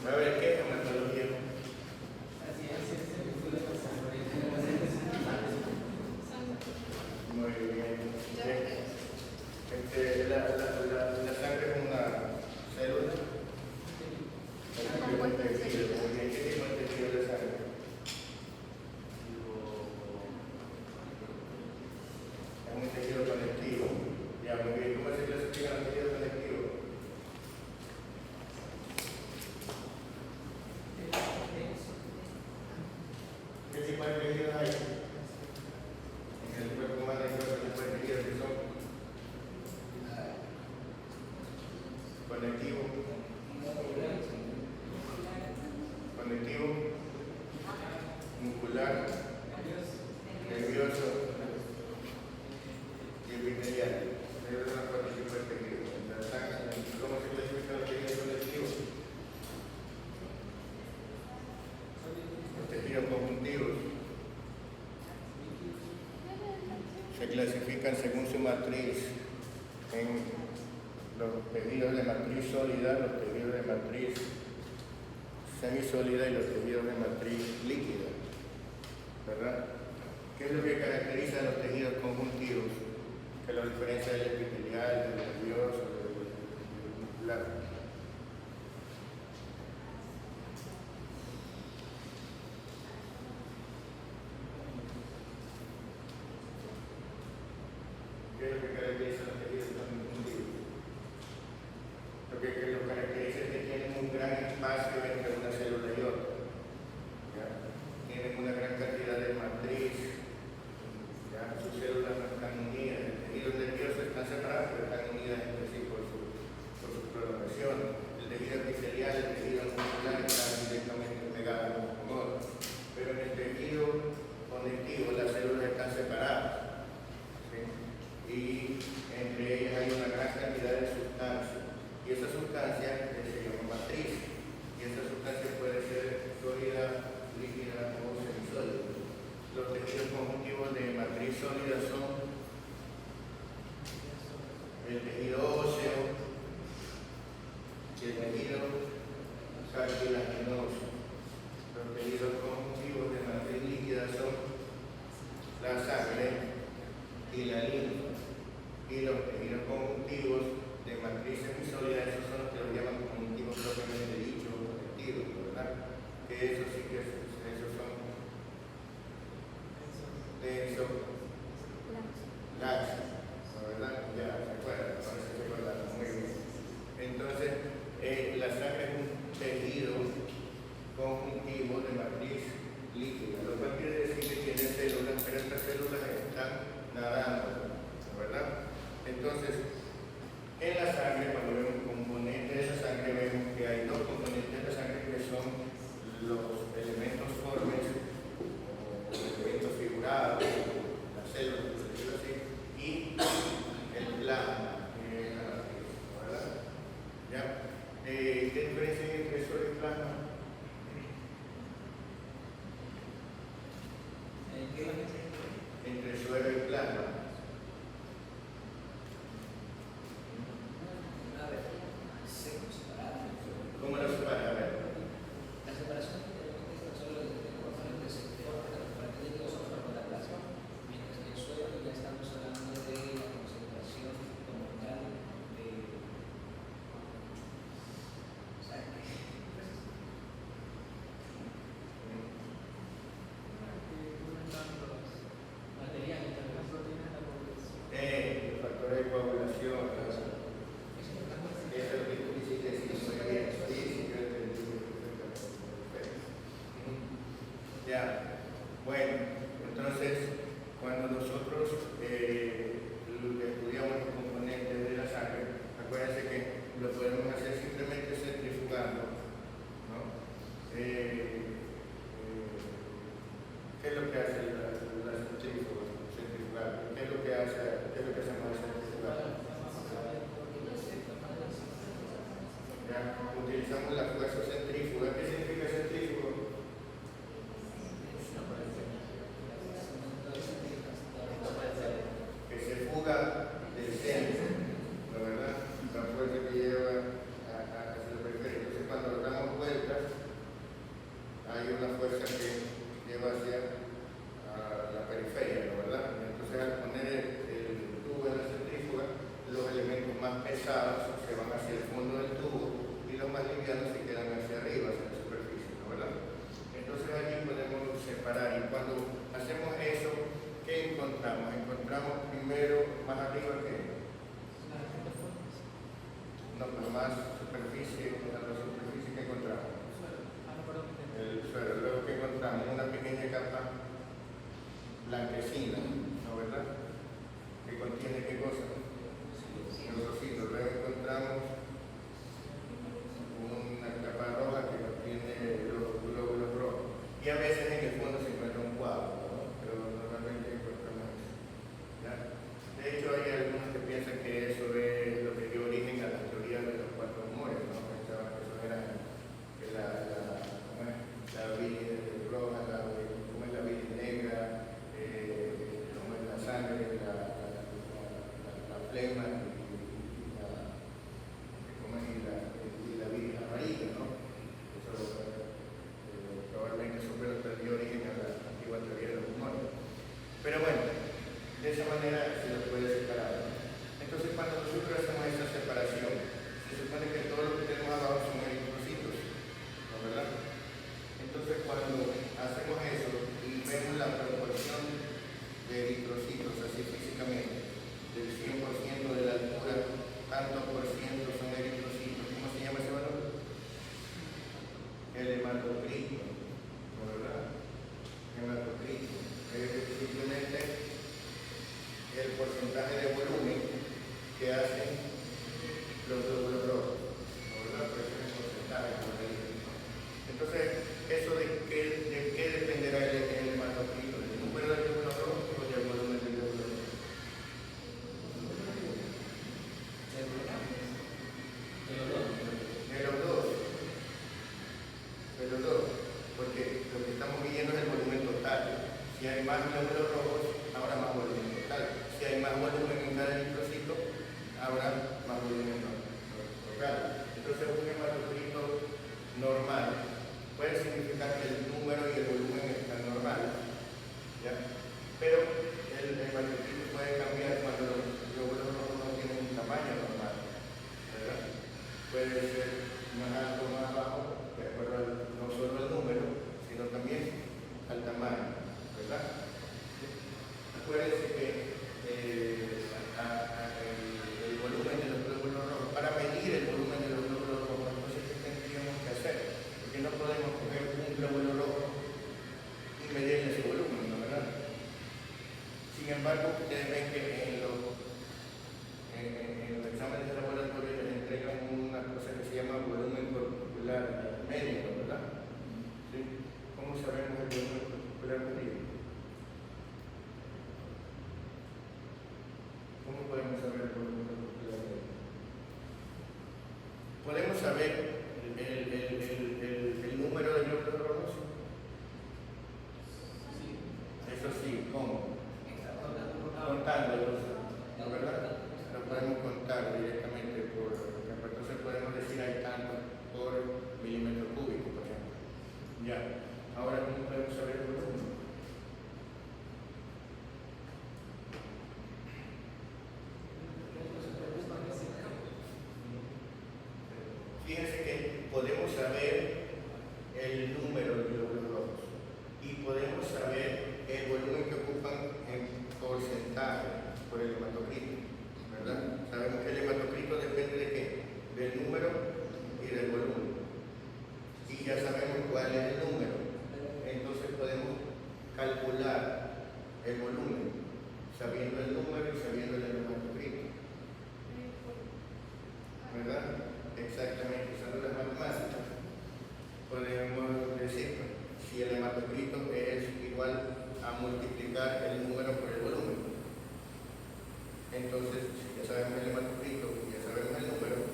a ver, ¿qué es hematología? Muy bien. La sangre es una célula. Muy bien. ¿Qué tipo de tejido de sangre? Es un tejido conectivo. Ya, muy bien. ¿Cómo se clasifican los tejidos conectivos? ¿Qué tipo de tejidos hay? En el cuerpo humano hay cuatro tipos de tejidos que son conectivo, muscular, nervioso y epitelial. Esos son los cuatro tipos de tejidos. ¿Cómo se clasifican los tejidos conectivos? Los tejidos conjuntivos se clasifican según su matriz en los tejidos de matriz sólida, los tejidos de matriz semisólida y los tejidos de matriz líquida, ¿verdad? ¿Qué es lo que caracteriza a los tejidos conjuntivos? Que la diferencia del epitelial, del nervioso, del muscular. ¿Qué es lo que caracteriza a los tejidos conjuntivos? Lo que los caracteriza es que tienen un gran espacio entre una célula y otra. ¿Ya? Tienen una gran cantidad de matriz. ¿Ya? Sus células no están unidas. El tejido nervioso están separados, pero están unidas entre sí por su prolongación. El tejido epitelial, el tejido muscular están directamente pegados unos con otros. Pero en el tejido conectivo las células están separadas. ¿Sí? Y entre ellas hay una gran cantidad de sustancias. Y esa sustancia se llama matriz. Y esa sustancia puede ser sólida, líquida o semisólida. Los tejidos conjuntivos de matriz sólida son el tejido óseo y el tejido cartilaginoso. Los tejidos conjuntivos de matriz líquida son la sangre y la linfa. Y los tejidos conjuntivos de matriz semisólida, esos son los que los llaman conjuntivos propiamente dichos, conectivos, ¿verdad? Que esos sí que esos son densos, laxos, ¿verdad? Ya se acuerdan, parece que se acuerdan muy bien. Entonces, la sangre es un tejido conjuntivo de matriz líquida, lo cual quiere decir que tiene células, pero estas células están nadando, ¿verdad? Entonces, en la sangre, cuando vemos componentes de la sangre, vemos que hay dos componentes de la sangre que son los elementos formes o elementos figurados, las células, por decirlo así, y el plasma, ¿verdad? ¿Ya? ¿Qué diferencia hay entre suero y plasma? Entre suero y plasma. ¿Cómo lo separa? A ver. La separación que solo de componentes líquidos son la plasma, mientras que el suelo ya estamos hablando de la concentración como tal de sangre. Materiales, las proteínas de la población. Los factores de coagulación. Eso es lo que tú quisiste decir muy bien. Sí, yo entendí perfectamente. Ya, bueno, entonces, cuando nosotros estudiamos los componentes de la sangre, acuérdense que lo podemos hacer simplemente centrifugando, ¿no? ¿Qué es lo que hace la centrifugar? ¿Qué es lo que hacemos al centrifugar? ¿Ya? Utilizamos la fuerza centrífuga. ¿Qué significa centrífugo? Que se fuga del centro, ¿no, verdad? La fuerza que lleva hacia la periferia. Entonces, cuando damos vueltas, pesados se van hacia el fondo del tubo y los más livianos se quedan hacia arriba, hacia la superficie, ¿no? ¿Verdad? Entonces allí podemos separar y cuando hacemos eso, ¿qué encontramos? Encontramos primero más arriba que no, pero más superficie, la superficie que encontramos. El suelo, luego que encontramos una pequeña capa blanquecina, ¿no? ¿Verdad? Que contiene qué cosa? Neutrocitos. Luego encontramos una capa roja que contiene los glóbulos rojos. Y a veces en el fondo se encuentra un coágulo, ¿no? Pero normalmente encontramos eso. ¿Ya? De hecho, hay algunos que piensan que eso es lo que dio origen a la teoría de los cuatro humores, ¿no? Pensaban que eso era que la bilis roja, como es la bilis negra, como es la sangre, la flema y la bilis amarilla, ¿no? Eso probablemente eso fue lo que dio origen a la antigua teoría de los humores. Pero bueno, de esa manera se los puede separar, ¿no? Entonces, cuando nosotros hacemos esta separación, se supone que todo lo que tenemos abajo son eritrocitos, ¿no? ¿Verdad? Entonces, cuando hacemos eso y vemos la proporción de eritrocitos, así físicamente, del 100% de la altura, tantos por ciento son eritrocitos. ¿Cómo se llama ese valor? El hematocrito, ¿no? ¿Verdad? Hematocrito. Es simplemente el porcentaje de volumen que hacen los glóbulos rojos, ¿no? ¿Verdad? Por eso es el porcentaje, como le dije. Entonces, ¿eso de qué dependerá el hematocrito? ¿Del número de glóbulos rojos o del volumen de glóbulos rojos? De los dos. De los dos. Porque lo que estamos midiendo es el volumen total. Si hay más glóbulos rojos, habrá más volumen total. Si hay más volumen en cada eritrocito, habrá más volumen total. Entonces, un hematocrito normal puede significar que el número y el volumen están normales, ¿ya? Pero el hematocrito puede cambiar cuando los glóbulos rojos no tienen un tamaño normal, ¿verdad? Puede ser más alto o más bajo, de acuerdo no solo al número, sino también al tamaño, ¿verdad? Acuérdense que el volumen de los glóbulos rojos, para medir el volumen de los glóbulos rojos, entonces, ¿qué tendríamos que hacer? Porque no podemos coger un glóbulo rojo y medirle ese volumen, ¿no? ¿Verdad? Sin embargo, ustedes ven que en los exámenes de laboratorio les entregan una cosa que se llama volumen corpuscular medio, ¿verdad? ¿Sí? ¿Cómo sabemos el volumen corpuscular medio? ¿Cómo podemos saber el volumen corpuscular medio? ¿Podemos saber el número de glóbulos rojos? Eso sí, ¿cómo? Contándolos, ¿no? ¿Verdad? Lo podemos contar directamente por ejemplo. Entonces podemos decir hay tanto por milímetro cúbico, por ejemplo. Ya. Ahora, ¿cómo podemos saber el volumen? Fíjense que podemos saber el número de glóbulos rojos y podemos saber el volumen que ocupan en porcentaje por el hematocrito, ¿verdad? Sabemos que el hematocrito depende de qué? Del número y del volumen. Y ya sabemos cuál es el número. Entonces podemos calcular el volumen, sabiendo el número y sabiendo el hematocrito. ¿Verdad? Exactamente, usando las matemáticas, podemos decir si el hematocrito es igual a multiplicar el número por el volumen. Entonces, si ya sabemos el hematocrito y ya sabemos el número,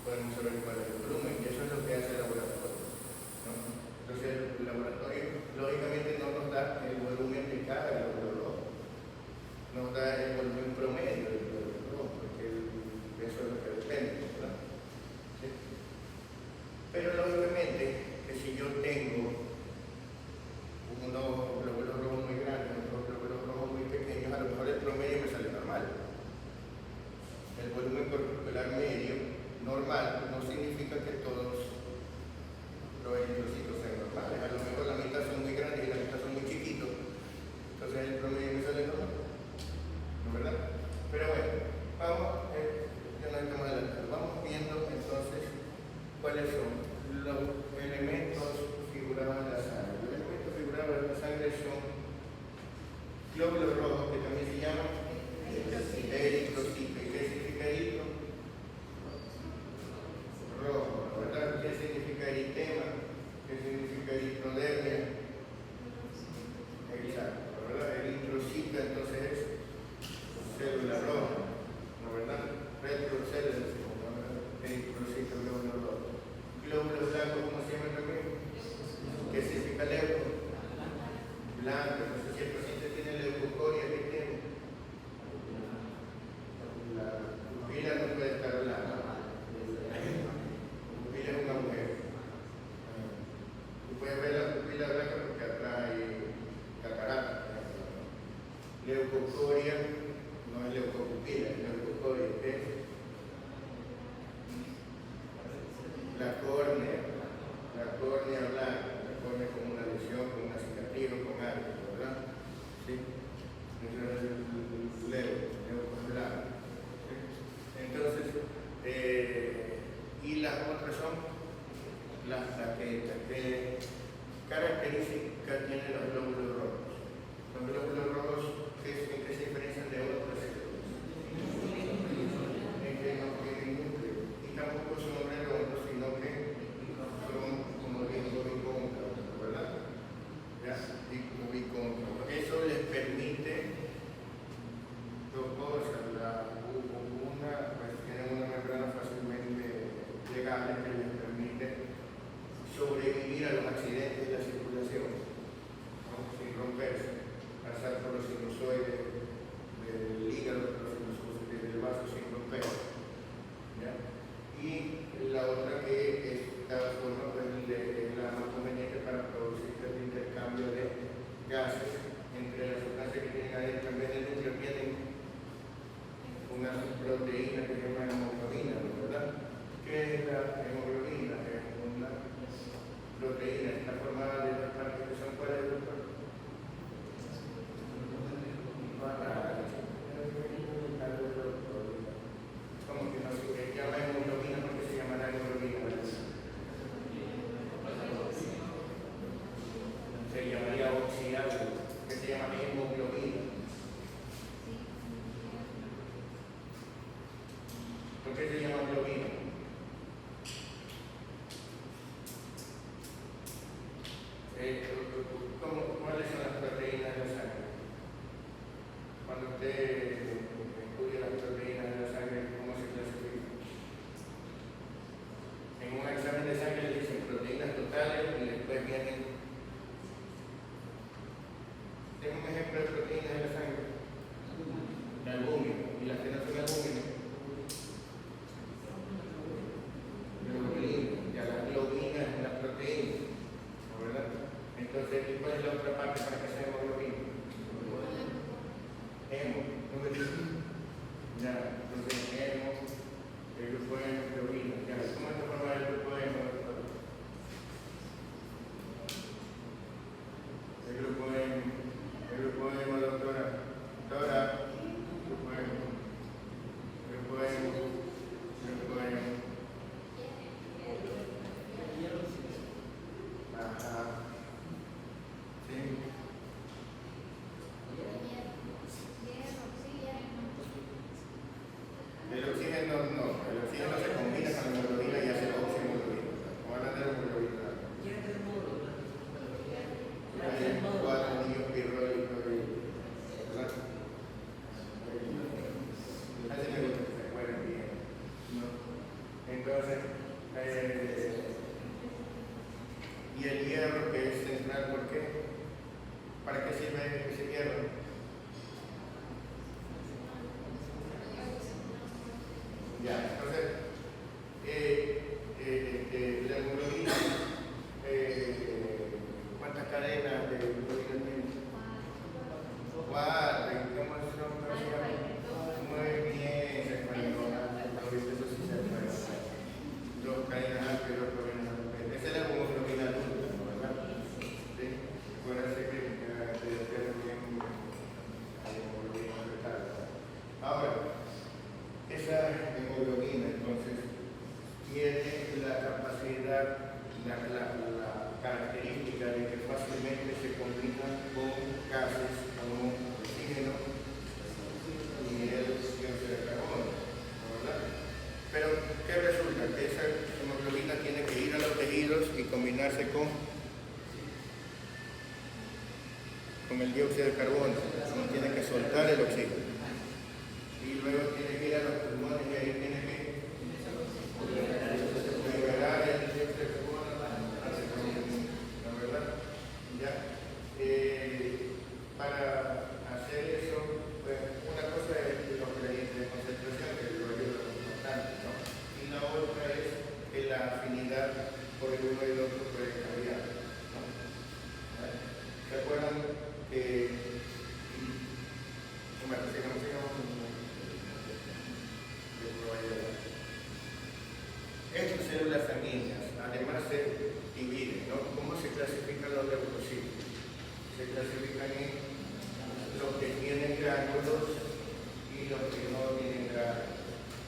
podemos saber cuál es el volumen, y eso es lo que hace el laboratorio, ¿no? Entonces, el laboratorio lógicamente no nos da el volumen de cada glóbulo rojo, nos da el volumen promedio del glóbulo rojo, porque eso es lo que depende, ¿verdad? ¿Sí? Pero lógicamente que si yo tengo unos glóbulos rojos muy grandes, otros glóbulos rojos ¿cuáles son? Los elementos figurados en la sangre. Los elementos figurados en la sangre son glóbulos rojos, que también se llaman eritrocitos. ¿Y qué significa eritro? Rojo, ¿verdad? ¿Qué significa eritema? ¿Qué significa eritrodermia? Exacto, ¿verdad? Eritrocito entonces es célula roja, ¿no, verdad? Retrocélulas, eritrocito, glóbulo rojo. Glóbulos blancos, ¿cómo se llama también? ¿Qué significa leuco? Blanco, entonces si el paciente tiene leucocoria, ¿qué tiene? La pupila no puede estar blanca. La pupila es una mujer. Tú puedes ver la pupila blanca porque atrás hay catarata. Leucocoria no es leucopupila, es leucocoria. Es la córnea blanca, la córnea con una lesión, con una cicatriz o con algo, ¿verdad? ¿Sí? Eso es el leuco blanco. ¿Sí? Entonces, y las otras son las plaquetas. ¿Qué características tienen los glóbulos rojos? Los glóbulos rojos, ¿en qué se diferencian de otras células? En que no tienen núcleo. Y tampoco son redondos, sino que son como bicóncavos, ¿verdad? ¿Ya? Bicóncavos. Eso les permite dos cosas. Tienen una membrana fácilmente plegable que les permite sobrevivir a los accidentes de la circulación, ¿no? Sin romperse, pasar por los sinusoides del hígado, por los sinusoides del vaso sin romperse. ¿Ya? Y la otra que esta forma pues, es la más conveniente para producir el intercambio de gases entre las sustancias que tienen adentro. En vez del núcleo tienen una proteína que se llama hemoglobina, ¿verdad? ¿Qué es la hemoglobina? Es una proteína, está formada de las partes que son cuáles de los cuerpos. ¿Cómo que no se llama hemoglobina? ¿Por qué se llama la hemoglobina? Se llamaría oxidado, que se llama hemoglobina. ¿Por qué se llama globina? ¿Cuáles son las proteínas de la sangre? Cuando usted estudia las proteínas de la sangre, ¿cómo se clasifican? En un examen de sangre le dicen proteínas totales y después vienen. Tengo un ejemplo de proteínas de la sangre. La albúmina. ¿Y las que no son albúmina? Ya la globina es una proteína, ¿no, verdad? Entonces, ¿cuál es la otra parte para que sea hemoglobina? Hemo, ¿no me dicen? Ya, entonces hemo, el grupo de hemoglobina. Ya, ¿cómo se forma el grupo de hemoglobina? El grupo de hemo, doctora. Doctora, grupo de hemo. Ajá. Sí. El oxígeno no se combina con la hemoglobina y hace oxihemoglobina. Como hablan de hemoglobina. Cuatro anillos pirrólicos, ¿verdad? Así me gusta que se acuerden bien, ¿no? Entonces, y el hierro, que es central, ¿por qué? ¿Para qué sirve ese hierro? Ya, entonces, la hemoglobina, ¿cuántas cadenas de hemoglobina tiene? 4, ¿y cómo son? Muy bien, se acuerdan, eso sí se acuerda. 2 cadenas altas y 2 cadenas altas. Esa es la hemoglobina adulta, ¿no, verdad? Sí, acuérdense que bien la característica de que fácilmente se combinan con gases como oxígeno y el dióxido de carbono, ¿verdad? Pero, ¿qué resulta? Que esa hemoglobina tiene que ir a los tejidos y combinarse con el dióxido de carbono, no tiene que soltar el oxígeno. Y luego tiene que ir a los pulmones y ahí tiene que liberar el dióxido de carbono, ¿la verdad? ¿Ya? Para hacer eso, pues una cosa es los gradientes de concentración, que lo ayuda bastante, ¿no? Y la otra es que la afinidad por el uno y el otro puede cambiar, ¿no? ¿Se acuerdan que bueno, sigamos estas células sanguíneas además se dividen, ¿no? ¿Cómo se clasifican los leucocitos? Se clasifican en los que tienen gránulos y los que no tienen gránulos.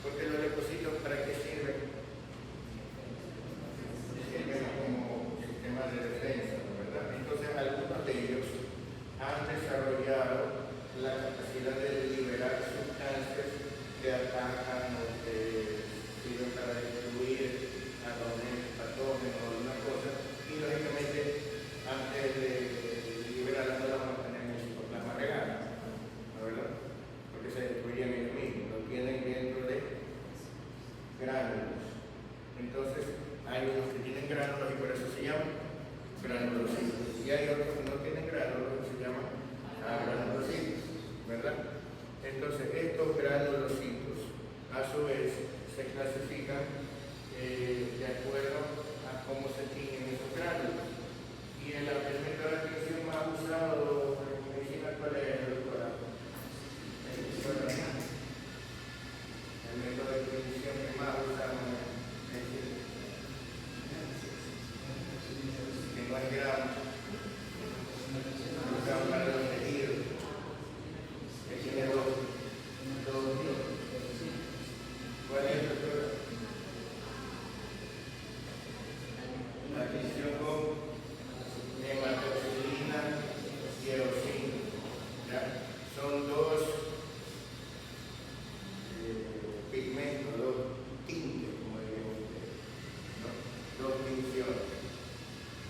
Porque los leucocitos, ¿para qué sirven? Sirven como sistema de defensa, ¿verdad? Entonces algunos de ellos han desarrollado la capacidad de liberar sustancias que atacan o que sirven para destruir algún patógeno o alguna cosa, y lógicamente antes de liberarla no la mantenemos en el citoplasma regado, ¿no, verdad? Porque se destruyen ellos mismos, lo tienen dentro de gránulos. Entonces hay unos que tienen gránulos y por eso se llaman granulocitos, y hay otros que no tienen gránulos que se llaman granulocitos, ¿verdad? Entonces estos granulocitos a su vez se clasifican de acuerdo a cómo se tiñen esos gránulos. Y el método de tinción más usado en medicina, ¿cuál es, doctora? El método de tinción que más usamos en medicina, que no es gramo, usamos para los tejidos, que tiene dos. ¿Cuál es, doctora? La tinción con hematoxilina y eosina, ¿ya? Son dos pigmentos, dos tintes, como diríamos ustedes, ¿no? Dos tinciones,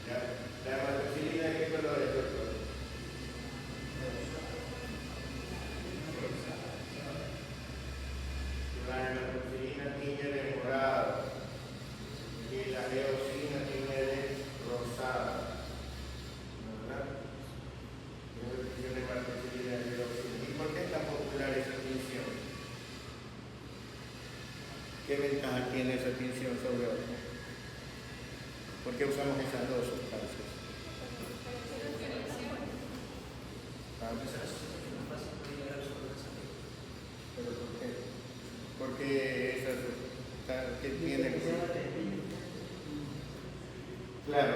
¿ya? La hematoxilina, ¿de qué color es, doctor? La hematoxilina tiñe de morado y la eosina tiñe de rosado, ¿verdad? Esa tinción de hematoxilina y eosina. ¿Y por qué es tan popular esa tinción? ¿Qué ventaja tiene esa tinción sobre otra? ¿Por qué usamos esas dos sustancias? ¿Pero por qué? Porque esas que tienen... Claro,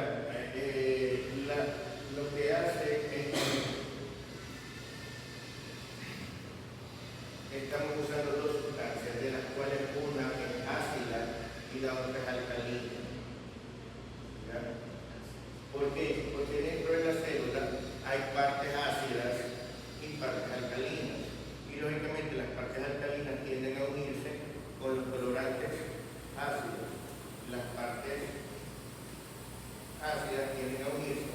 lo que hace es que estamos usando dos sustancias, de las cuales una es ácida y la otra es alcalina. ¿Ya? ¿Por qué? Porque dentro de la célula hay partes ácidas y partes alcalinas. Y lógicamente las partes alcalinas tienden a unirse con los colorantes ácidos. Las partes ácidas tienden a unirse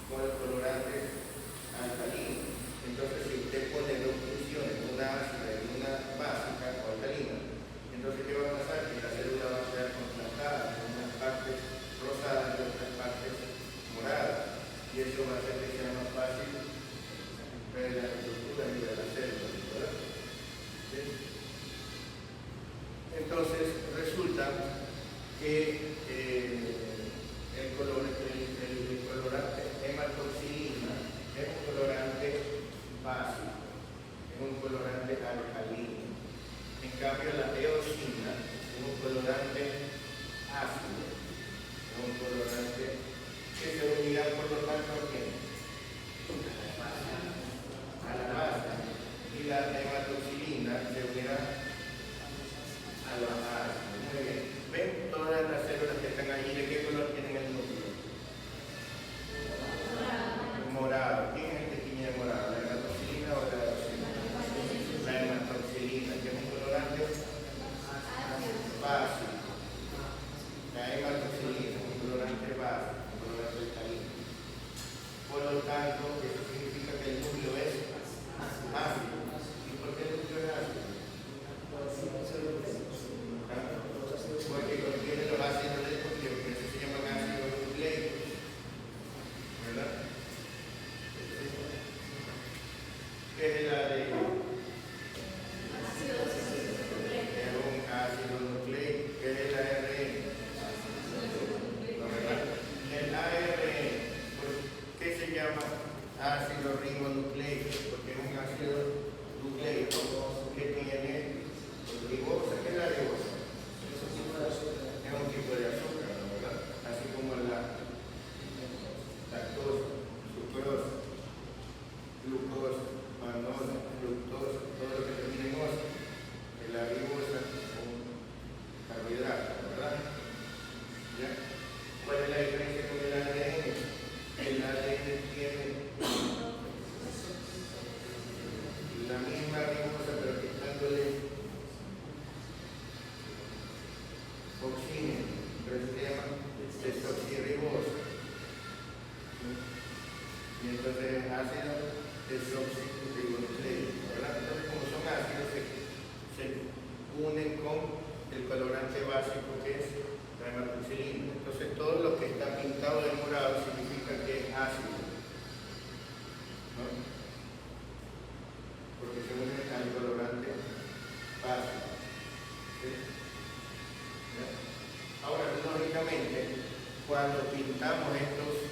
con los colorantes alcalinos. Entonces, si usted pone dos funciones, una ácida y una básica o alcalina, entonces ¿qué va a pasar? Que la célula va a quedar contrastada en unas partes rosadas y otras partes moradas. Y eso va a hacer que sea más fácil ver la estructura y de la célula, ¿verdad? ¿Sí? Entonces, resulta que el colorante hematoxilina es un colorante básico, es un colorante alcalino. En cambio, la eosina es un colorante ácido, es un colorante que se unirá por lo tanto a ¿qué? A la base. Y la hematoxilina se unirá a la base. Muy bien. ¿Ven todas las células que están allí? ¿De qué color tienen el núcleo? básico que es la hematoxilina. Entonces todo lo que está pintado de morado significa que es ácido, ¿no? Porque se une al colorante básico. ¿Sí? ¿Ya? Ahora, lógicamente, cuando pintamos estos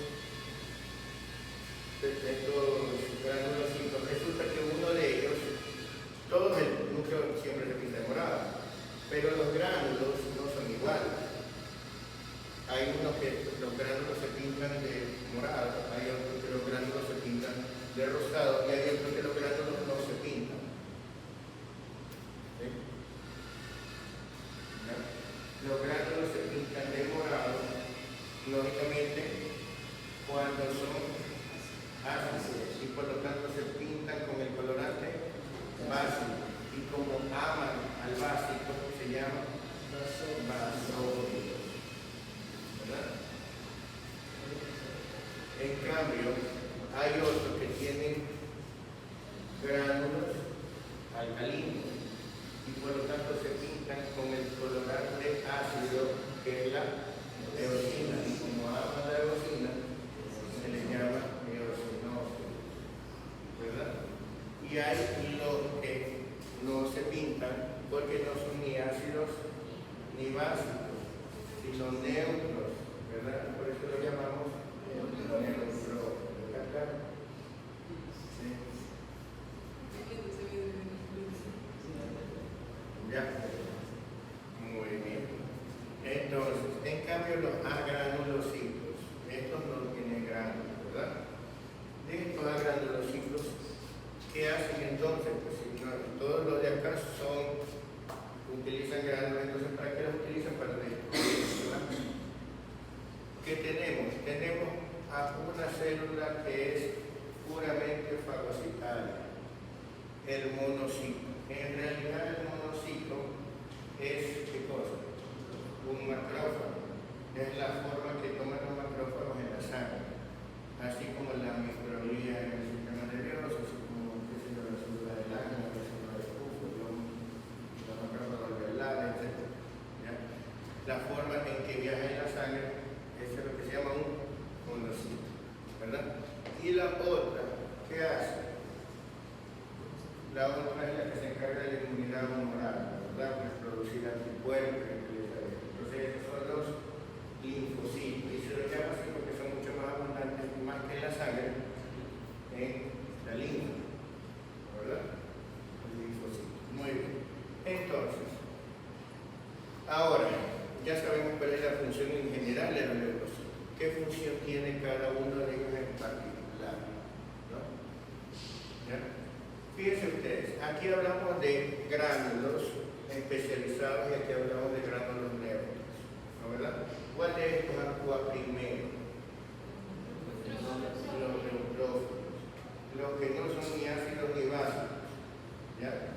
granulocitos, resulta que uno de ellos, todo el núcleo siempre se pinta de morado, pero los gránulos no son iguales. Hay unos que los gránulos se pintan de morado, hay otros que los gránulos se pintan de rosado y hay otros que los gránulos no se pintan. ¿Sí? ¿Ya? Los gránulos se pintan de morado, lógicamente, cuando son ácidos y por lo tanto se pintan con el colorante básico, y como aman al básico se llaman basófilos, ¿verdad? En cambio hay otros que tienen gránulos alcalinos y por lo tanto se pintan con el colorante ácido que es la eosina, y como aman la eosina se les llama eosinófilos, ¿verdad? Y hay los que no se pintan porque no son ni ácidos ni básicos, sino neutros, ¿verdad? Por eso lo llamamos neutro. ¿Está claro? Sí. Ya. Muy bien. Entonces, en cambio los agranulocitos, estos no tienen gránulos, ¿verdad? De estos agranulocitos, ¿qué hacen entonces? Pues si no, todos los de acá utilizan gránulos, entonces ¿para qué los utilizan? Para destruir, ¿verdad? ¿Qué tenemos? Tenemos a una célula que es puramente fagocitaria, el monocito. En realidad el monocito es, ¿qué cosa? Un macrófago. Es la forma que toman los macrófagos en la sangre, así como la microglía en el sistema nervioso, así como la célula del ángel, la célula del público, los macrófagos alveolares, etc. ¿Ya? La forma en que viaja en la sangre es lo que se llama un monocito, ¿verdad? Y la otra, ¿qué hace? La otra es la que se encarga de la inmunidad humoral, ¿verdad? De producir anticuerpos, entonces esos son los linfocitos, y se los llama así porque son mucho más abundantes, más que en la sangre, en la linfa, ¿verdad? Los linfocitos. Muy bien. Entonces, ahora, ya sabemos cuál es la función en general de los leucocitos. ¿Qué función tiene cada uno de ellos en particular? ¿No? ¿Ya? Fíjense ustedes, aquí hablamos de gránulos especializados y aquí hablamos de gránulos neutros, ¿no, verdad? ¿Cuál de estos actúa primero? Los neutrófilos, los que no son ni ácidos ni básicos, ¿ya?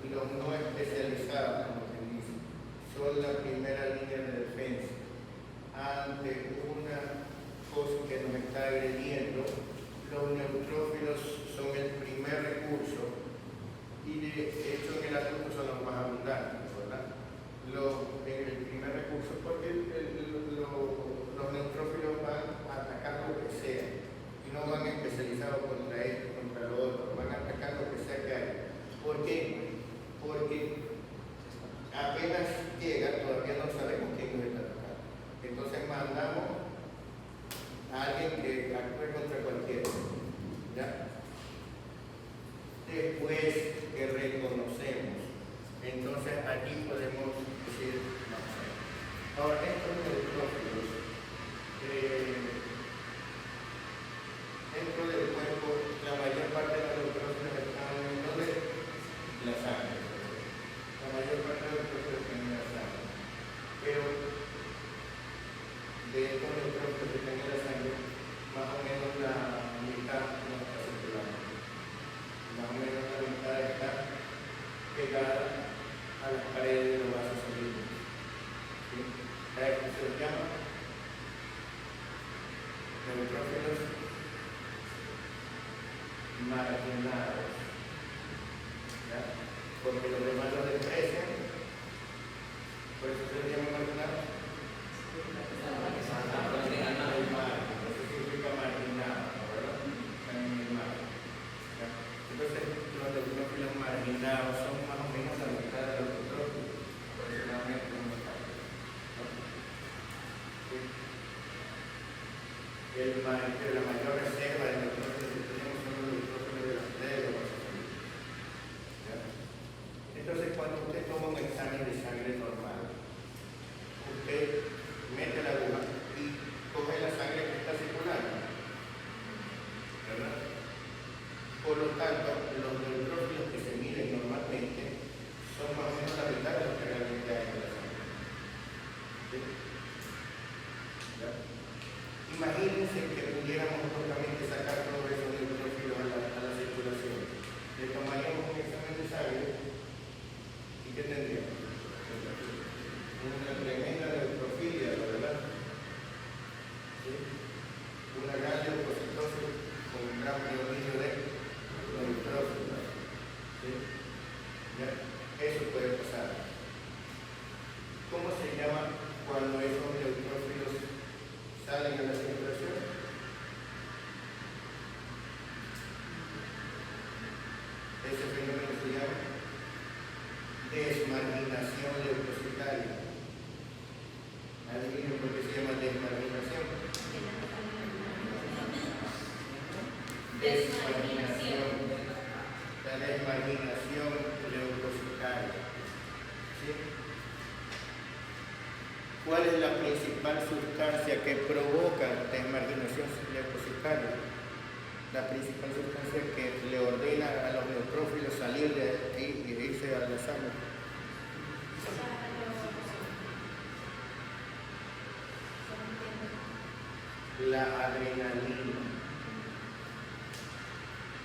Los no especializados, como se dice, son la primera línea de defensa ante una cosa que nos está agrediendo. Los neutrófilos son el primer recurso y de hecho en el adulto son los más abundantes, ¿verdad? El primer recurso, porque los neutrófilos van a atacar lo que sea y no van especializados contra esto, contra lo otro, van a atacar lo que sea que haya. ¿Por qué? Porque apenas llega, todavía no sabemos quién nos está atacando. Entonces mandamos a alguien que actúe contra cualquiera, ¿ya? Después que reconocemos, entonces aquí podemos decir, no sé. Ahora, estos neutrófilos, dentro del cuerpo, la mayor parte de los neutrófilos están dentro de la sangre. La mayor parte de los neutrófilos están en la sangre. Pero de estos neutrófilos que están en la sangre, más o menos la mitad no está circulando. Más o menos la mitad está pegada a las paredes de los vasos sanguíneos. ¿Sí? ¿A esto se los llama? Neutrófilos marginados. ¿Ya? Porque los demás los desprecian, por eso se les llama Pero la mayor reserva de neutrófilos que tenemos son los neutrófilos de las células. ¿Ya? Entonces, cuando usted toma un examen de sangre normal, usted mete la aguja y coge la sangre que está circulando, ¿verdad? Por lo tanto, los neutrófilos que se miden normalmente son más o menos la mitad de los que realmente hay en la sangre. ¿Sí? ¿Ya? Imagínense que pudiéramos justamente sacar todos esos neutrófilos a la circulación. Le tomaríamos un examen de sangre y ¿qué tendríamos? Una tremenda neutrofilia, ¿verdad? ¿Sí? Una gran leucocitosis con un gran predominio de neutrófilos. ¿Sí? ¿Ya? Eso puede pasar. ¿Cómo se llama cuando esos neutrófilos salen a la circulación? Ese fenómeno se llama desmarginación leucocitaria. ¿Adivinen por qué se llama desmarginación? Desmarginación. La desmarginación leucocitaria. ¿Sí? ¿Cuál es la principal sustancia que provoca desmarginación leucocitaria? La principal sustancia que le ordena a los neutrófilos salir de aquí y irse a la sangre. La adrenalina.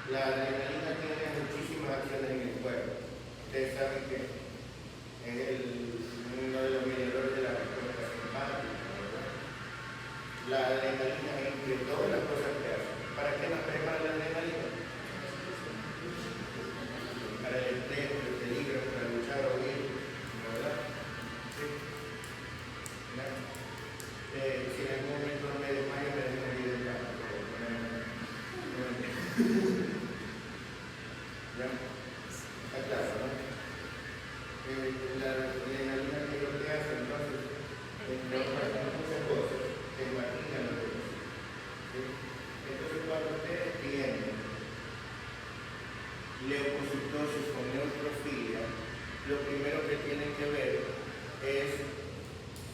La adrenalina tiene muchísimas acciones en el cuerpo. Ustedes saben que es uno de los mediadores de la respuesta simpática, ¿verdad? La adrenalina, entre todas las cosas que hace. ¿Para qué nos prepara la adrenalina? Para el estrés, para el peligro, para luchar o huir, ¿verdad? ¿Sí? ¿No? Si en algún momento no me desmayo, me desmayo del campo. ¿Ya? Está claro, ¿no? La adrenalina que lo que hace, entonces, entre otras muchas cosas, desmargina los demás. ¿Sí? Entonces, cuando ustedes tienen leucocitosis o neutrofilia, lo primero que tienen que ver es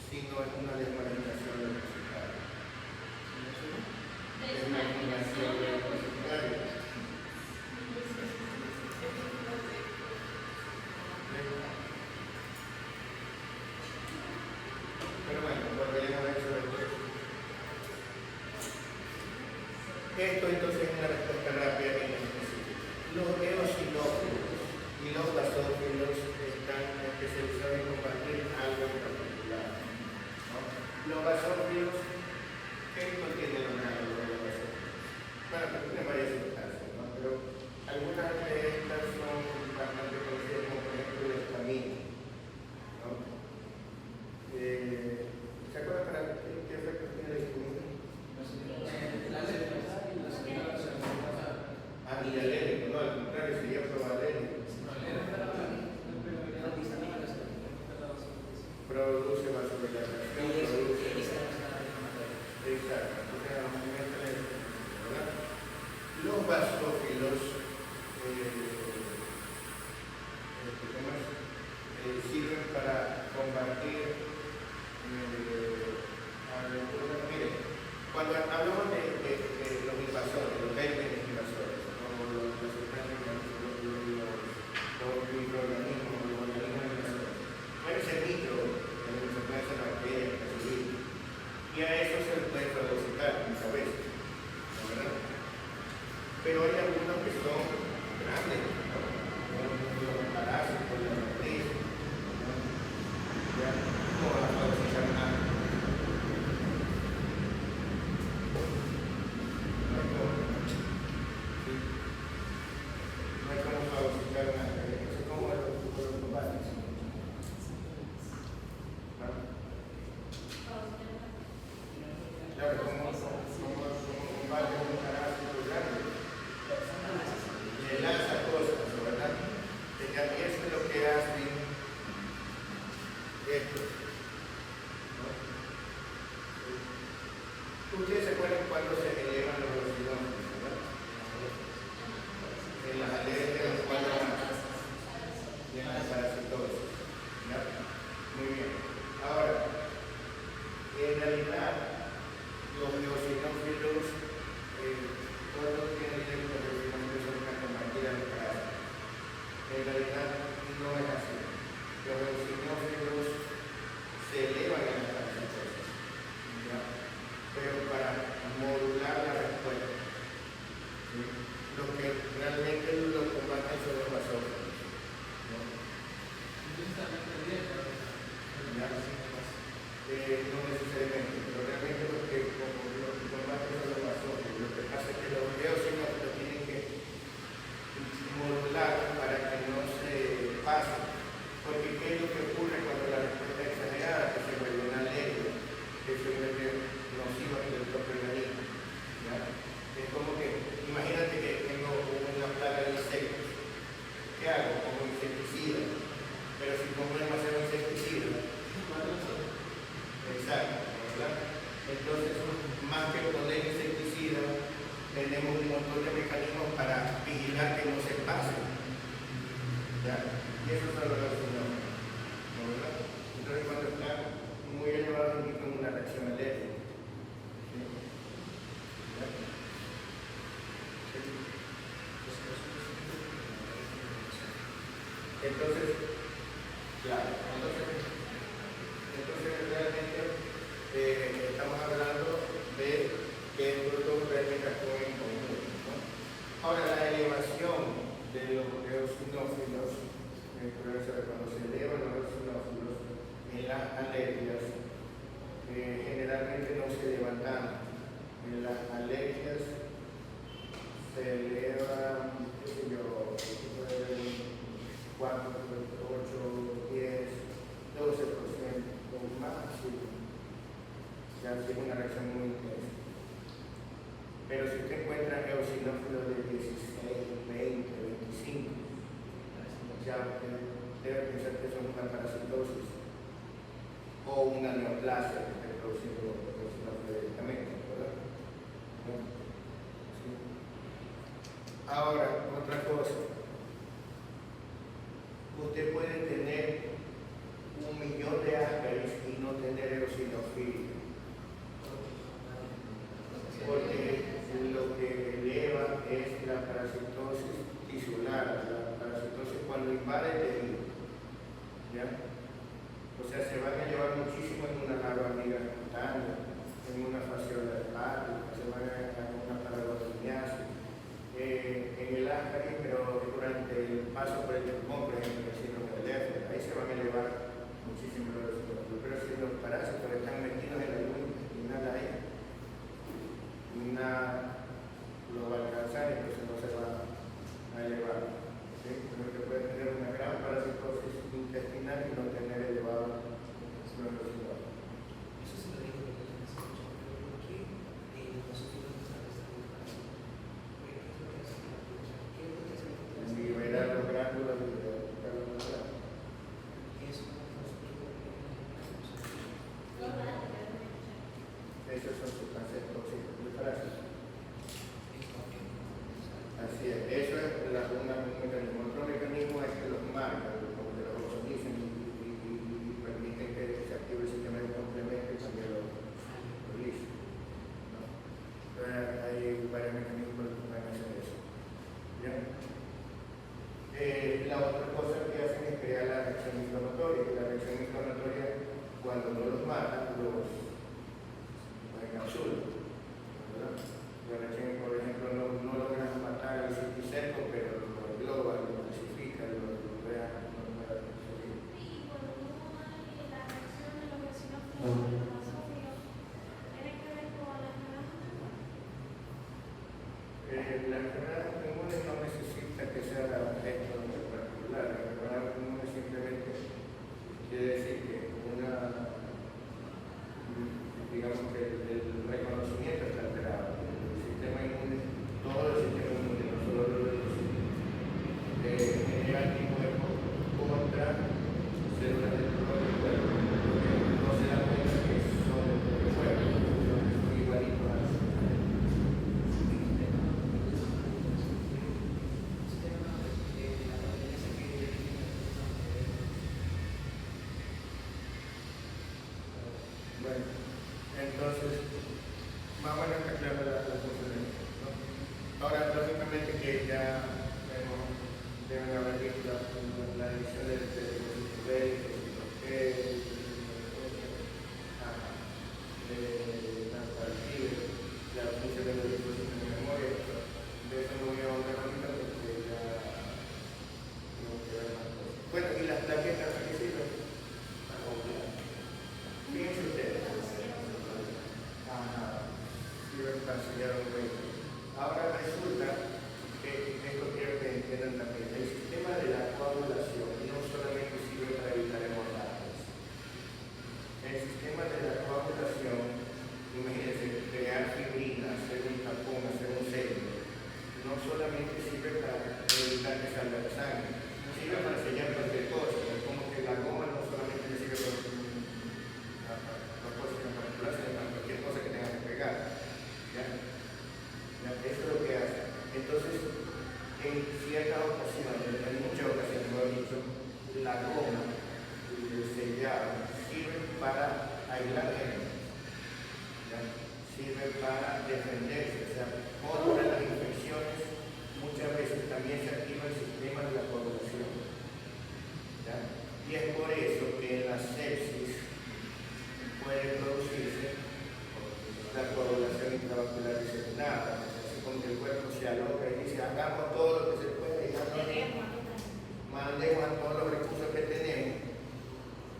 si no es una desmarginación leucocitaria. Desmarginación leucocitaria. Pero bueno, volveremos a eso después. Esto entonces es una respuesta rápida en específico. Los eosinófilos y los basófilos están especializados en compartir algo en particular, ¿no? Los basófilos, ¿qué contienen los granos de los basófilos? Bueno, tienen varias sustancias, ¿no? Pero algunas de estas son bastante conocidas, como por ejemplo la histamina, ¿no? ¿Se acuerdan para qué efectos tiene la histamina? Antialérgico, no, al contrario, sería proalérgico. Produce vasodilatación, produce. Exacto, entonces aumenta la hipertensión, ¿verdad? Los basófilos sirven para combatir miren, cuando hablamos de los invasores, los gérmenes invasores, o las sustancias, los microorganismos, los organismos invasores, puede ser micro, se puede ser bacterias, y a eso se les puede fagocitar muchas veces, ¿verdad? Pero hay algunos que son grandes, ¿no? Los parásitos, las bacterias, ¿no? Ya no van a fagocitar nada. No hay como fagocitar nada. Eso es como los tomates. Claro, como combate un parásito grande. Le lanza cosas, ¿verdad? Y eso es lo que hacen estos, ¿no? Ustedes se acuerdan cuando se elevan los eosinófilos, ¿verdad? En las alergias, los cuadros más, y en la parasitosis, ¿verdad? Muy bien. Ahora, en realidad, los eosinófilos, todos tienen que los eosinófilos son una compartida de cada. En realidad, no es así. Los eosinófilos se elevan en la parasitosis, ¿ya? Pero para modular la respuesta. ¿Sí? Lo que realmente lo combaten son los basófilos, ¿no? ¿Ya? No necesariamente, pero realmente lo que combaten son los basófilos. Lo que pasa es que los eosinófilos tienen que modular para que no se pase. Porque ¿qué es lo que ocurre cuando la respuesta es exagerada? Que se vuelve una alergia, que se vuelve nociva en el propio organismo. ¿Ya? Es como que, imagínate que tengo una plaga de insectos. ¿Qué hago? Como insecticida. Pero si pongo demasiado insecticida, exacto, ¿verdad? Entonces, más que poner insecticida, tenemos un montón de mecanismos para vigilar que no se pase. ¿Ya? Y eso son los eosinófilos, ¿no? ¿Verdad? Entonces, cuando está muy elevado, indican una reacción alérgica. ¿Sí? ¿Ya? ¿Sí? Entonces, claro, entonces realmente estamos hablando de que estos dos realmente actúan en conjunto, ¿no? Ahora, la elevación de los eosinófilos, cuando se elevan los eosinófilos en las alergias, generalmente no se elevan tanto. En las alergias se elevan, qué sé yo, 4, 8, 10, 12% máximo. Ya si es una reacción muy intensa. Pero si usted encuentra eosinófilos de 16, 20, 25, ya usted debe pensar que son una parasitosis o una neoplasia que está produciendo los eosinófilos directamente, ¿verdad? ¿Sí? Ahora, otra cosa. Usted puede tener 1.000.000 de Ascaris y no tener eosinofilia. Porque lo que eleva es la parasitosis tisular, la parasitosis cuando invade el tejido. ¿Ya? O sea, se van a llevar muchísimo en una larva amiga cutánea, en una fasciola hepática, se van a una paragotiniasis. En el Bueno, entonces, más o menos está clara la funcionalidad, ¿no? Ahora, lógicamente que ya deben haber visto la edición del la función de los dispositivos de memoria. De eso no voy a hablar ahorita porque ya no queda más cosas. Bueno, y las plaquetas que sirven para copiar. Fíjense ustedes. Sirven para sellar un vehículo. Ahora resulta que esto quiero que entiendan también. El sistema de la coagulación no solamente sirve para evitar hemorragias. El sistema de la coagulación, imagínense, crear fibrina, hacer un tapón, hacer un sello, no solamente sirve para evitar que salga la sangre, sirve para sellar cualquier cosa. Es como que la goma no solamente sirve para una cosa en particular, sino para cualquier cosa que tenga que pegar. ¿Ya? Eso es lo que hace. Entonces, en ciertas ocasiones, en muchas ocasiones, lo he dicho, la goma y el sellado sirven para aislar gente. Sirve para defenderse, o sea, contra las infecciones. Muchas veces también se activa el sistema de la coagulación. ¿Ya? Y es por eso que en la sepsis puede producirse la coagulación intravascular diseminada. Así como que el cuerpo se aloca y dice, hagamos todo lo que se puede y mandemos a todos los recursos que tenemos.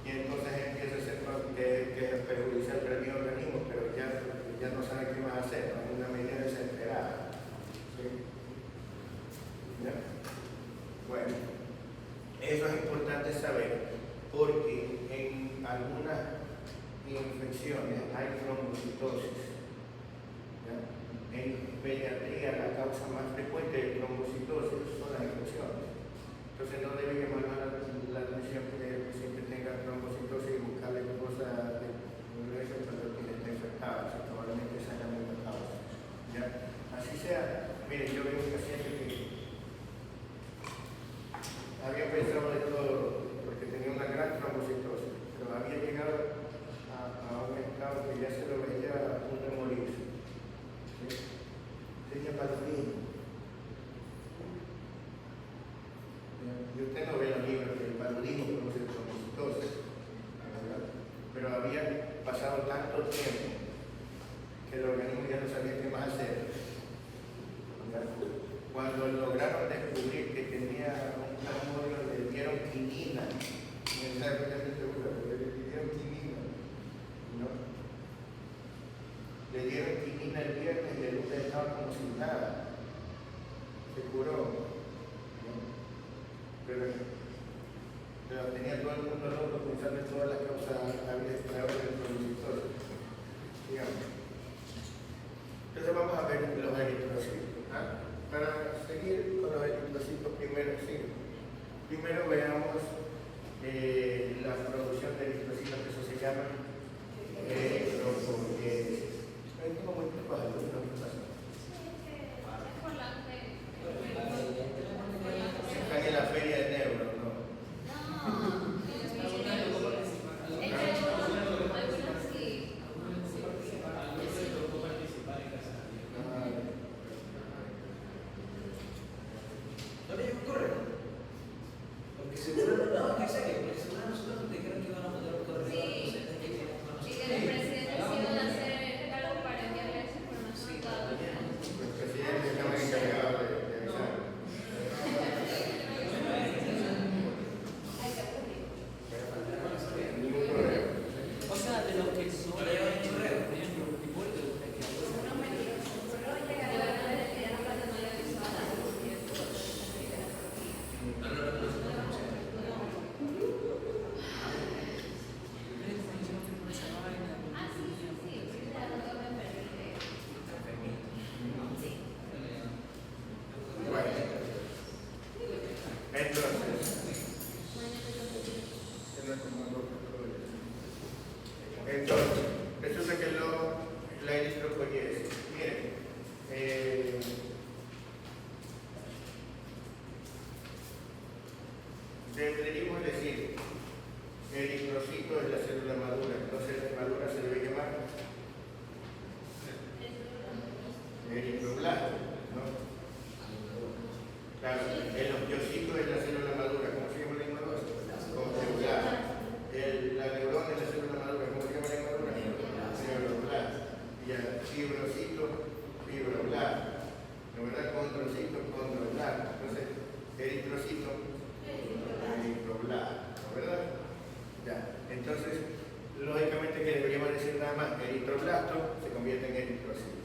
Y entonces empieza a ser que perjudicial para mi organismo, pero ya no sabe qué más hacer, ¿no? Una medida desesperada. ¿Sí? ¿Ya? Bueno, eso es importante saber porque en algunas infecciones hay trombocitosis. ¿Ya? En pediatría la causa más frecuente de trombocitosis son las infecciones. Entonces no debe llamar la atención que el paciente tenga trombocitosis y buscarle cosas de eso cuando está infectado. Probablemente esa es la misma causa. ¿Ya? Así sea, miren, yo veo un paciente que había pensado de todo porque tenía una gran trombocitosis, pero había llegado a un estado que ya se lo veía a punto de morirse. ¿Sí? Tenía paludismo. Y usted no ve los libros del paludismo como se trombocitosis, pero había pasado tanto tiempo que el organismo ya no sabía qué más hacer. Cuando lograron descubrir que tenía un plasmodio, le dieron quinina. No está perfectamente seguro, pero le dieron quinina. ¿No? Le dieron quinina el viernes y el lunes estaba como sin nada. Se curó. Pero tenía todo el mundo loco pensando en todas las causas peores del trombocitosis. Digamos. Entonces vamos a ver los eritrocitos. Para seguir con los eritrocitos, primero veamos la producción de eritrocitos, que eso se llama eritropoiesis. Tengo muy pocos alumnos, ¿qué pasa? Están en la feria de Neuro, ¿no? ¿No le llegó un correo? Porque seguro, no, que serio, porque seguro nosotros nos dijeron que iban a mandar un correo a los docentes que vienen con nosotros. Y que el presidente se iba a hacer algo para enviarle esa información a todos los eritrocito, eritroblasto, ¿verdad? Ya, entonces, lógicamente que deberíamos decir nada más que eritroblasto se convierte en eritrocito.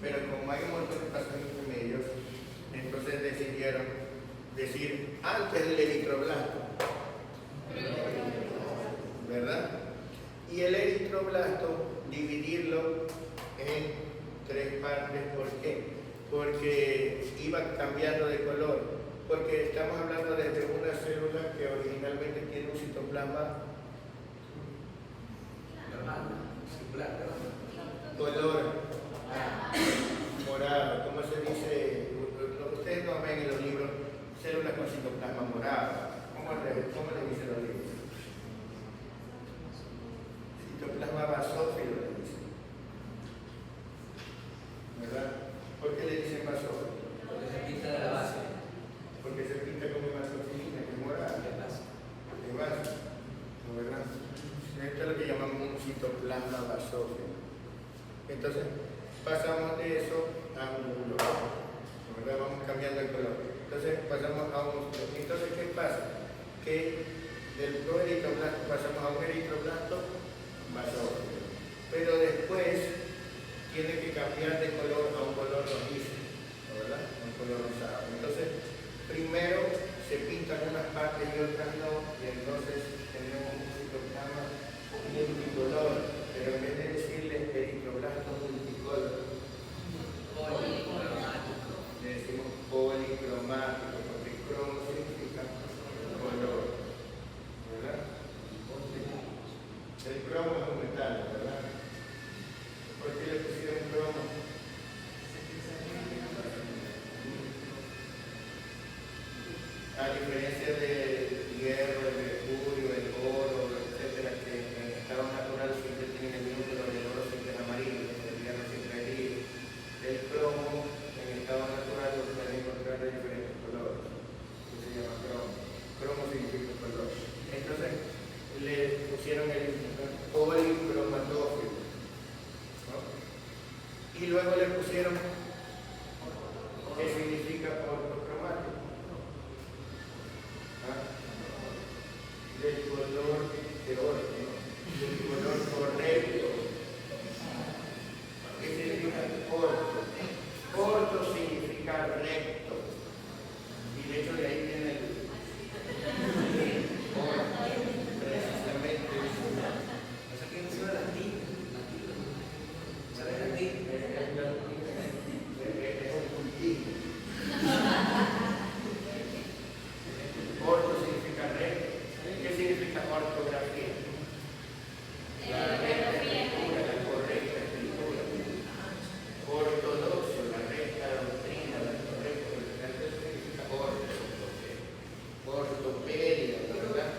Pero como hay un montón de pasos intermedios, entonces decidieron decir antes del eritroblasto, ¿verdad? Y el eritroblasto dividirlo en 3 partes. ¿Por qué? Porque iba cambiando de color. Porque estamos hablando desde una célula que originalmente tiene un citoplasma color morado. ¿Cómo se dice? Lo que ustedes no ven en los libros, células con citoplasma morado. ¿Cómo le dicen los libros? Citoplasma basófilo le dicen. ¿Verdad? ¿Por qué le dicen basófilo? Porque se pinta de la base. Porque se pinta como basofilina, que es morada. De base. De base. ¿No, verdad? Esto es lo que llamamos un citoplasma basófilo. Entonces, pasamos de eso a un glóbulo. ¿Verdad? Vamos cambiando el color. Entonces, pasamos a un... Entonces, ¿qué pasa? Que del proeritroblasto pasamos a un eritroblasto basófilo. Pero después tiene que cambiar de color a un color rojizo, ¿verdad? Un color rosado. Entonces, primero se pintan unas partes y otras no, y entonces tenemos un citoplasma multicolor, pero en vez de decirle eritroblasto multicolor, le decimos policromático, porque cromo significa color, ¿verdad? El cromo es un metal, ¿verdad? ¿Por qué le pusieron cromo? A diferencia del hierro, el mercurio, el oro, etcétera, que en estado natural siempre tienen el núcleo, el oro siempre es amarillo, el hierro siempre es gris. El cromo en estado natural lo pueden encontrar de diferentes colores. Eso se llama cromo. Cromo significa color. Entonces le pusieron el policromatófilo, ¿no? Y luego le pusieron ¿qué significa ortocromático? Del color de orto, ¿no? Del color correcto. ¿Qué significa orto? Orto significa recto. Y de hecho de ahí viene el orto, precisamente. O sea que no se va latín. ¿Sabes latín? Es un cultivo. Orto significa recto. ¿Qué significa ortografía? La recta escritura, la correcta escritura. Ortodoxo, la recta doctrina, la correcta doctrina. Eso significa orto. Ortopedia, ¿verdad?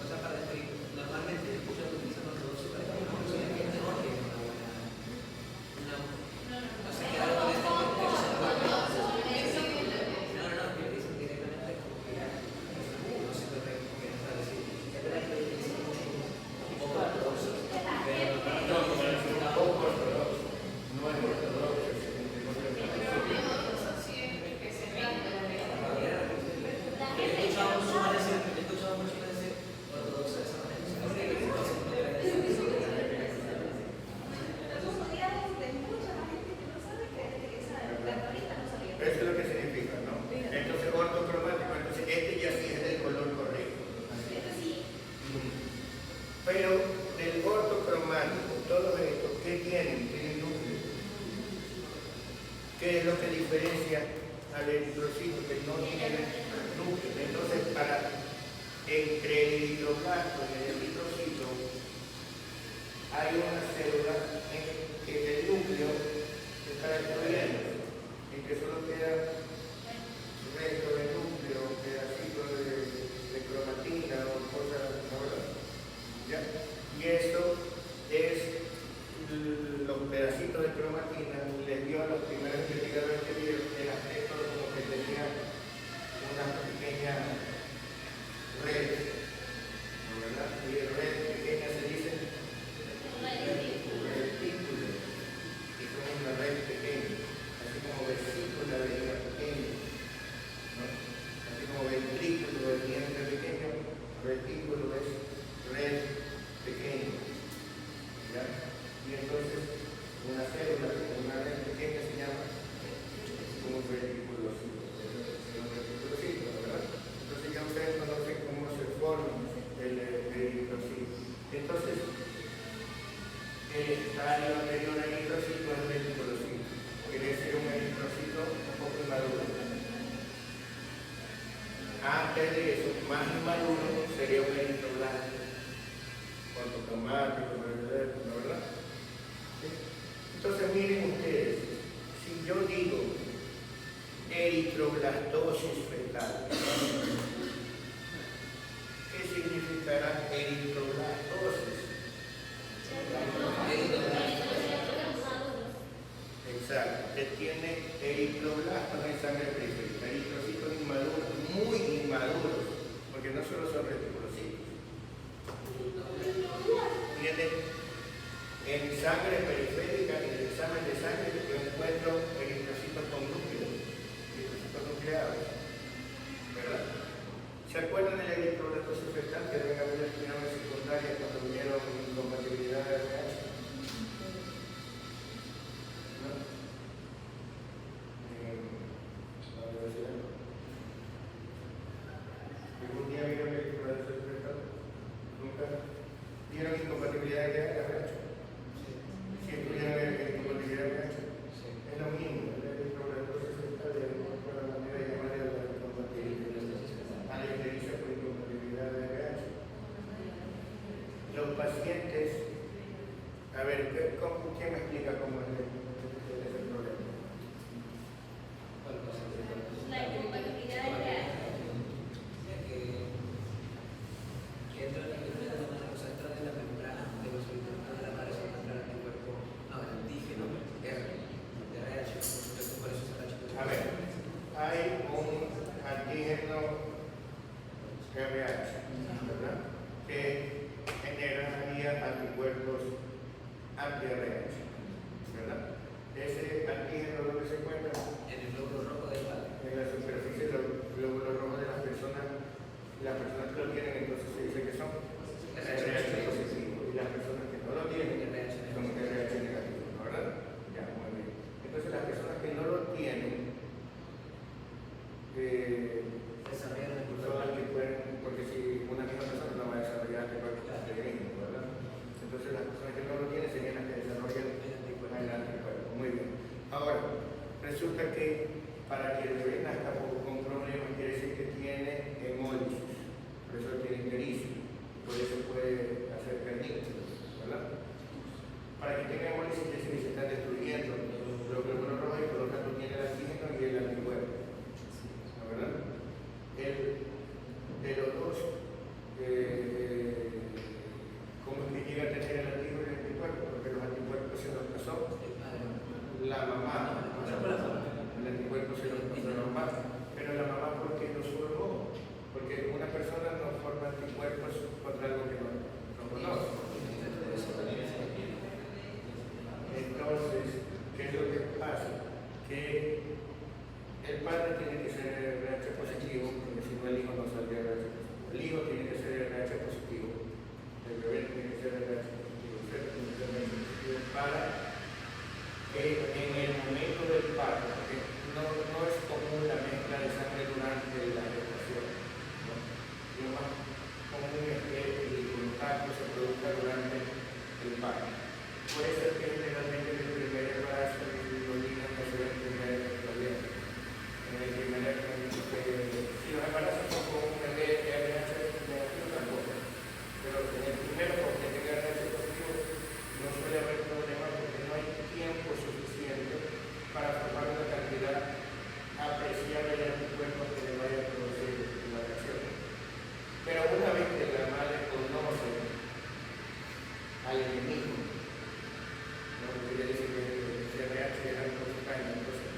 O sea, para describir, normalmente muchos utilizan ortodoxo para describir una persona que es mejor que una. O sea, que algo de esto que se puede no, que dicen directamente como que no se puede como que no sabe decir. Es verdad que dicen ortodoxo, pero No, como le decimos, poco ortodoxo. No es ortodoxo, es he escuchado mucho decir ortodoxo de esa manera. Eso es lo que significa, ¿no? Entonces, ortocromático, entonces este ya sí es del color correcto. Pero del ortocromático, todos estos, ¿qué tienen? Tienen núcleo. ¿Qué es lo que diferencia al eritrocito que no tiene núcleo? Entonces, entre el eritroblasto y el eritrocito hay una célula en que el núcleo se está destruyendo, en que solo queda resto de núcleo, pedacitos de cromatina o cosas, ¿no? ¿Ya? Y eso es los pedacitos de cromatina les dio a los primeros investigadores que vieron el aspecto como que tenía una pequeña red, ¿no, verdad? Y red pequeña se dice retículo, y son una red pequeña, así como vesícula de una pequeña. el estadio anterior al eritrocito es el eritrocito. Quiere decir un eritrocito un poco inmaduro. Antes de eso, más inmaduro sería un eritroblasto. Automático, ¿no, verdad? ¿Sí? Entonces miren ustedes, si yo digo eritroblastosis fetal, ¿qué significará eritroblastosis? Exacto, que tiene eritroblastos en sangre periférica, eritrocitos inmaduros, muy inmaduros, porque no solo son reticulocitos. Tienen en sangre periférica, en el examen de sangre, yo encuentro eritrocitos con núcleos, eritrocitos nucleados, ¿verdad? ¿Se acuerdan de la eritroblastosis fetal que deben haber estudiado en secundaria cuando vieron incompatibilidad de RH? ¿No? En la universidad. ¿Algún día vieron la eritroblastosis fetal? ¿Nunca? ¿Vieron incompatibilidad de RH? ¿Sí estudiaron incompatibilidad de RH? Es lo mismo, la eritroblastosis fetal de la manera de llamar a la incompatibilidad. Alergia por incompatibilidad de RH. Los pacientes, a ver, ¿quién me explica cómo es ese problema? La incompatibilidad de RH. Que entra en la membrana de los circuitos de la pared central del cuerpo, no, el antígeno R, de RH, por eso se está. A ver, hay un antígeno RH, ¿verdad? Que generaría anticuerpos anti-RH, ¿verdad? Ese antígeno, ¿dónde se encuentra? En el glóbulo rojo del padre. En la superficie del glóbulo rojo de las personas que lo tienen, entonces se dice que son RH positivos, y las personas que no lo tienen son RH negativos, ¿verdad? Ya, muy bien. Entonces las personas que no lo tienen Desarrollan el son las que pueden, porque si una misma persona no va a desarrollar anticuerpos antigenismo, ¿verdad? Entonces las personas que no lo tienen serían las que desarrollan el anticuerpo. Muy bien. Ahora, resulta que para que el bebé nazca con problemas quiere decir que tiene hemólisis, por eso tiene ictericia, por eso puede hacer pernículos, ¿verdad? Para que tenga hemólisis quiere decir que se están destruyendo los glóbulos rojos y por lo tanto tiene el antígeno y el anticuerpo, ¿no, verdad? De los dos, ¿cómo es que llega a tener el antígeno y el anticuerpo? Porque los anticuerpos se los pasó la mamá, el anticuerpo se los pasó la mamá, pero la mamá ¿por qué los formó? Porque una persona no forma anticuerpos contra algo que no conoce. Entonces, ¿qué es lo que pasa? Que el padre tiene que ser RH positivo, porque si no el hijo no saldría RH positivo. El hijo tiene que ser RH positivo, el bebé tiene que ser RH positivo, el feto tiene que ser RH positivo para que en el momento del parto, porque no es común la mezcla de sangre durante la gestación, ¿no? Lo más común es que el contacto se produzca durante el parto. Puede ser que generalmente en el primer embarazo los niños no se ven tener problemas. En el primer embarazo, si los embarazos son con un bebé RH negativo tampoco, pero en el primero porque tenga RH positivo no suele haber problemas porque no hay tiempo suficiente para formar una cantidad apreciable de anticuerpos que le vaya a producir la reacción. Pero una vez que la madre conoce al enemigo, no quiere decir que el RH era un porcentaje, entonces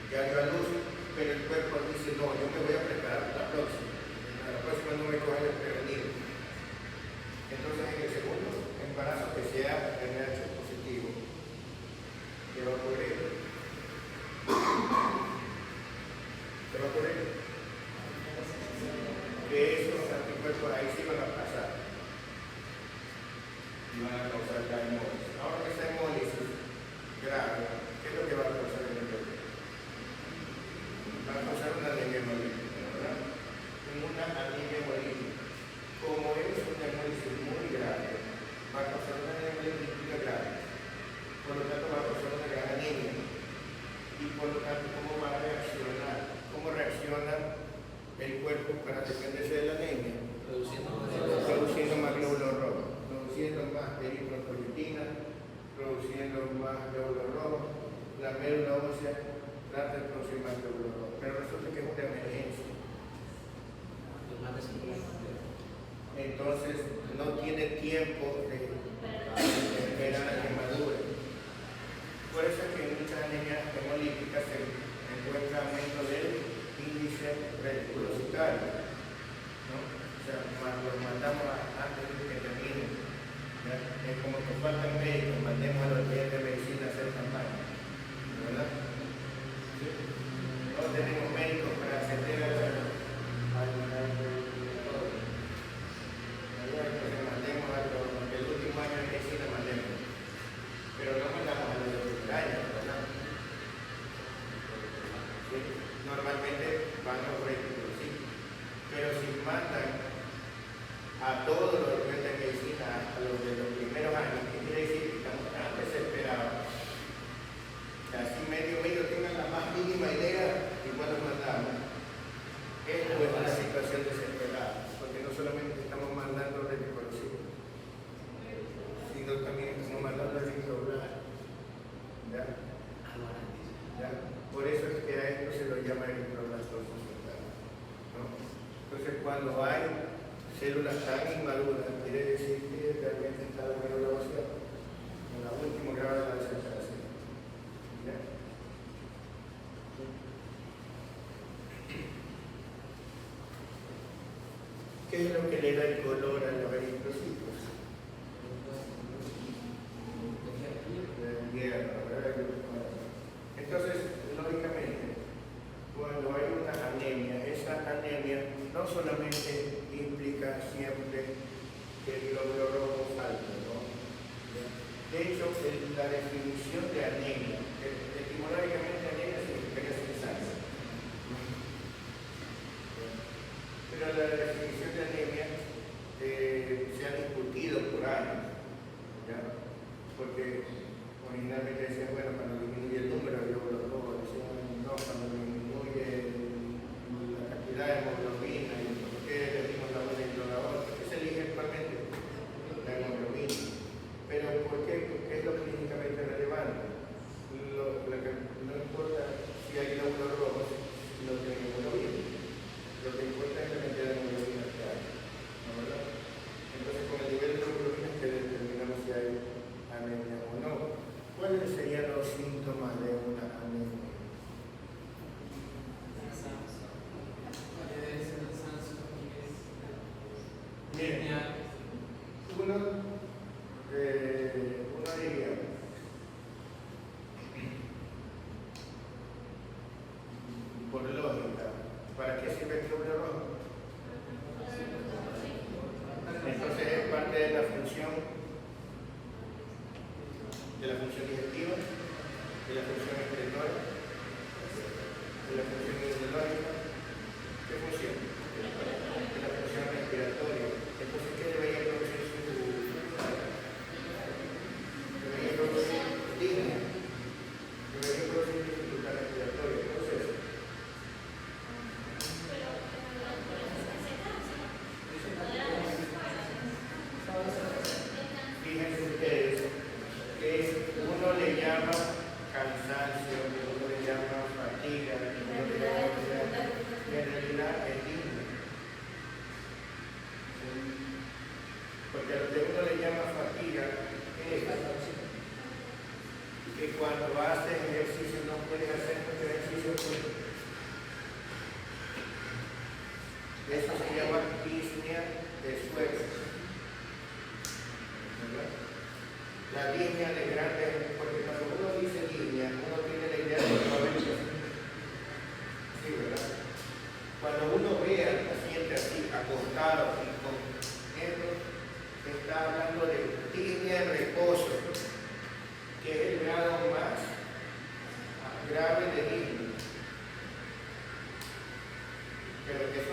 ya dio a luz, pero el cuerpo dice no, yo me voy a preparar para la próxima no me coge desprevenido. Entonces en el segundo embarazo que sea RH positivo, ¿qué va a ocurrir? ¿Qué va a ocurrir? Que esos anticuerpos ahí sí van a pasar y van a causar la hemólisis. Ahora que esa hemólisis grave, ¿qué es lo que va a causar el bebé? Va a causar una anemia hemolítica, ¿verdad? Una anemia hemolítica. Como es una hemólisis Entonces no tiene tiempo de esperar a que madure. Por eso es que en muchas anemias hemolíticas se encuentra aumento del índice reticulocitario, ¿no? O sea, los mandamos antes de que termine. ¿Ya? Es como que faltan médicos, mandemos a los estudiantes de medicina a hacer campaña, ¿verdad? ¿Sí? No tenemos médicos para atender al entonces mandemos a los del último año de medicina, mandemos. Pero no mandamos a los del primer año, ¿verdad? ¿Sí? Normalmente van a los réditos, ¿sí? Pero si mandan a todos los estudiantes de medicina, a los de los primeros años, ¿qué quiere decir? Que estamos tan desesperados. Que así medio tengan la más mínima idea, igual los mandamos. Esto es una situación desesperada, porque no solamente estamos mandando reticulocito, sino también estamos mandando eritroblasto. ¿Ya? ¿Ya? Por eso es que a esto se lo llama eritroblastosis, ¿no? Entonces, cuando hay células tan inmaduras, quiere decir que realmente está la graduación, en la última grado de la desesperación. ¿Ya? ¿Qué es lo que le da el color a los eritrocitos? El hierro, ¿verdad? Entonces, lógicamente, cuando hay una anemia, esa anemia no solamente implica siempre que el glóbulo rojo falte, ¿no? De hecho, la definición de anemia, etimológicamente anemia significa sin sangre. Pero la definición de anemia se ha discutido por años, ¿ya? Porque originalmente decían, bueno, cuando disminuye el número de glóbulos rojos, decían, no, cuando disminuye la cantidad de hemoglobina, y por qué elegimos la una y no la otra, ¿qué se elige actualmente? La hemoglobina. Pero ¿por qué? Porque es lo clínicamente relevante. Lo que no importa si hay glóbulos rojos, sino que hay hemoglobina. Lo que importa es la cantidad de hemoglobina que hay, ¿no, verdad? Entonces, con el nivel de hemoglobina es que determinamos si hay anemia o no. ¿Cuáles serían los síntomas de una anemia? Bien, uno diría, por lógica, ¿para qué sirve el glóbulo rojo? Entonces es parte de la función digestiva, de la función excretora, de la función inmunológica. ¿Qué función? De la función respiratoria. Entonces, ¿qué debería producir debería producir disnea? Debería producir dificultad respiratoria. Entonces, fíjense ustedes que uno le llama cansancio, uno le llama fatiga, uno le llama ansiedad, y en realidad es disnea. Porque a lo que uno le llama fatiga es que cuando haces ejercicio no puedes hacer mucho ejercicio. Eso se llama disnea de esfuerzo. La línea de grandes, porque cuando uno dice línea, uno tiene la idea de que va a haber. Sí, ¿verdad? Cuando uno ve al paciente así, acostado y con esto, está hablando de disnea en reposo, que es el grado más grave de disnea. Pero eso